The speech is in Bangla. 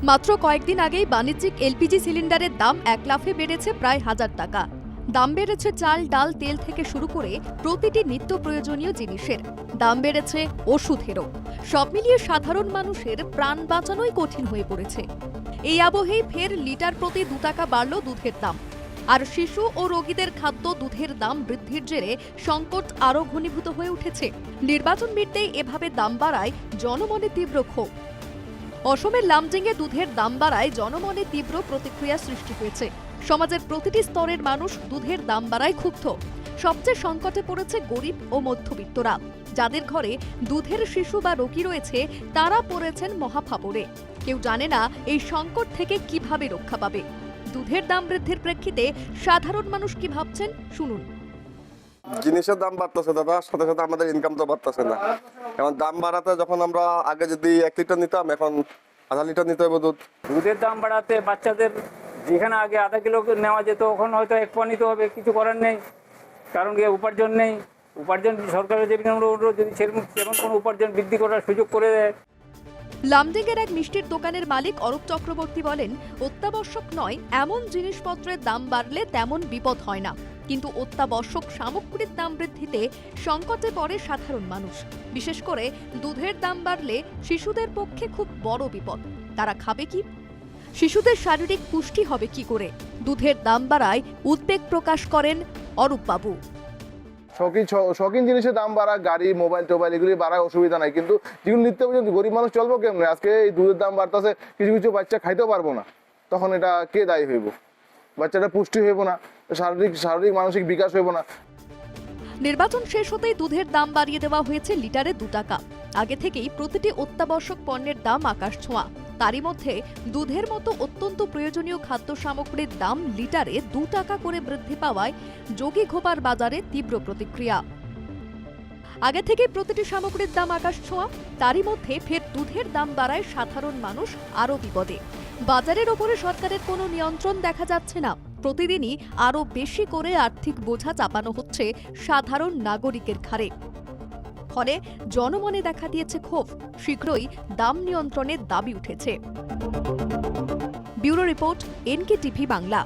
মাত্র কয়েকদিন আগেই বাণিজ্যিক এলপিজি সিলিন্ডারের দাম এক লাফে বেড়েছে প্রায় 1000 টাকা। দাম বেড়েছে চাল, ডাল, তেল থেকে শুরু করে প্রতিটি নিত্য প্রয়োজনীয় জিনিসের। দাম বেড়েছে ওষুধেরও। সব মিলিয়ে সাধারণ মানুষের প্রাণ বাঁচানোই কঠিন হয়ে পড়েছে। এই আবহেই ফের লিটার প্রতি 2 টাকা বাড়ল দুধের দাম। আর শিশু ও রোগীদের খাদ্য দুধের দাম বৃদ্ধির জেরে সংকট আরও ঘনীভূত হয়ে উঠেছে। নির্বাচন মিটতেই এভাবে দাম বাড়ায় জনমনে তীব্র ক্ষোভ। অসমের লামজিংয়ে দুধের দাম বাড়ায় জনমনে তীব্র প্রতিক্রিয়া সৃষ্টি হয়েছে। সমাজের প্রতিটি স্তরের মানুষ দুধের দাম বাড়ায় ক্ষুব্ধ। সবচেয়ে সংকটে পড়েছে গরিব ও মধ্যবিত্তরা। যাদের ঘরে দুধের শিশু বা রোগী রয়েছে তারা পড়েছেন মহাফাপড়ে। কেউ জানে না এই সংকট থেকে কিভাবে রক্ষা পাবে। দুধের দাম বৃদ্ধির প্রেক্ষিতে সাধারণ মানুষ কি ভাবছেন শুনুন। জিনিসের দাম বাড়তেছে দাদা, সাথে সাথে আমাদের ইনকাম তো বাড়তেছে না। এখন দাম বাড়াতে যখন আমরা আগে যদি 1 লিটার নিতাম, এখন আধা লিটার নিতে হবে দুধ। দুধের দাম বাড়াতে বাচ্চাদের যেখানে আগে আধা কিলো নেওয়া যেত ওখানে হয়তো 1 পোয়া নিতে হবে। কিছু করার নেই, কারণ কি উপার্জন নেই। উপার্জন সরকারের যে যদি সেরকম কোনো উপার্জন বৃদ্ধি করার সুযোগ করে দেয়। লামডিংয়ের এক মিষ্টির দোকানের মালিক অরূপ চক্রবর্তী বলেন, অত্যাবশ্যক নয় এমন জিনিসপত্রের দাম বাড়লে তেমন বিপদ হয় না, কিন্তু অত্যাবশ্যক সামগ্রীর দাম বৃদ্ধিতে সংকটে পড়ে সাধারণ মানুষ। বিশেষ করে দুধের দাম বাড়লে শিশুদের পক্ষে খুব বড় বিপদ। তারা খাবে কি? শিশুদের শারীরিক পুষ্টি হবে কি করে? দুধের দাম বাড়ায় উদ্বেগ প্রকাশ করেন অরূপ বাবু। শৌখিন জিনিসের দাম বাড়া, গাড়ি, মোবাইল টোবাইল এগুলি বাড়ায় অসুবিধা নাই, কিন্তু যেগুলো নিত্য পর্যন্ত গরিব মানুষ চলবো কেমনে? আজকে এই দুধের দাম বাড়তেছে, কিছু কিছু বাচ্চা খাইতেও পারবো না, তখন এটা কে দায়ী হইব? বাচ্চাটা পুষ্টি হইব না, শারীরিক মানসিক বিকাশ হইব না। নির্বাচন শেষ হতেই দুধের দাম বাড়িয়ে দেওয়া হয়েছে লিটারে 2 টাকা। আগে থেকেই প্রতিটি অত্যাবশ্যক পণ্যের দাম আকাশ ছোঁয়া। তারই মধ্যে দুধের মতো অত্যন্ত প্রয়োজনীয় খাদ্য সামগ্রীর দাম লিটারে 2 টাকা করে বৃদ্ধি পাওয়ায় যোগীঘোপার বাজারে তীব্র প্রতিক্রিয়া। আগে থেকে প্রতিটি সামগ্রীর দাম আকাশ ছোঁয়া, তারই মধ্যে ফের দুধের দাম বাড়ায় সাধারণ মানুষ আরও বিপদে। বাজারের ওপরে সরকারের কোনো নিয়ন্ত্রণ দেখা যাচ্ছে না। প্রতিদিনই আরও বেশি করে আর্থিক বোঝা চাপানো হচ্ছে সাধারণ নাগরিকের ঘাড়ে। ফলে জনমনে দেখা দিয়েছে ক্ষোভ। শীঘ্রই দাম নিয়ন্ত্রণের দাবি উঠেছে। Bureau report, NKTV Bangla.